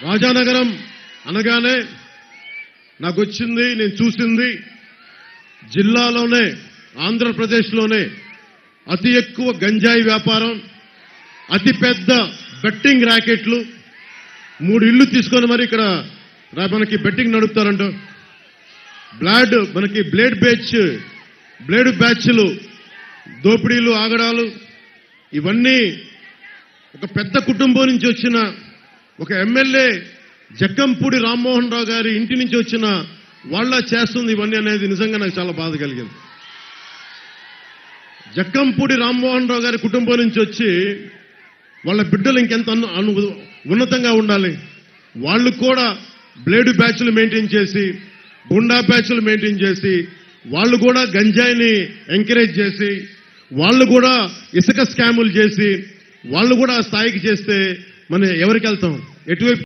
రాజానగరం అనగానే నాకు వచ్చింది, నేను చూసింది జిల్లాలోనే ఆంధ్రప్రదేశ్లోనే అతి ఎక్కువ గంజాయి వ్యాపారం, అతి పెద్ద బెట్టింగ్ ర్యాకెట్లు, 3 ఇళ్లు తీసుకొని మరి ఇక్కడ మనకి బెట్టింగ్ నడుపుతారంట. మనకి బ్లేడ్ బ్యాచ్లు, దోపిడీలు, ఆగడాలు, ఇవన్నీ ఒక పెద్ద కుటుంబం నుంచి వచ్చిన ఒక ఎమ్మెల్యే జక్కంపూడి రామ్మోహన్ రావు గారి ఇంటి నుంచి వచ్చిన వాళ్ళ చేస్తుంది ఇవన్నీ అనేది నిజంగా నాకు చాలా బాధ కలిగింది. జక్కంపూడి రామ్మోహన్ రావు గారి కుటుంబం నుంచి వచ్చి వాళ్ళ బిడ్డలు ఇంకెంత ఉన్నతంగా ఉండాలి. వాళ్ళు కూడా బ్లేడ్ బ్యాచ్లు మెయింటైన్ చేసి, గుండా బ్యాచ్లు మెయింటైన్ చేసి, వాళ్ళు కూడా గంజాయిని ఎంకరేజ్ చేసి, వాళ్ళు కూడా ఇసుక స్కాములు చేసి, వాళ్ళు కూడా స్థాయికి చేస్తే మనం ఎవరికి వెళ్తాం? ఎటువైపు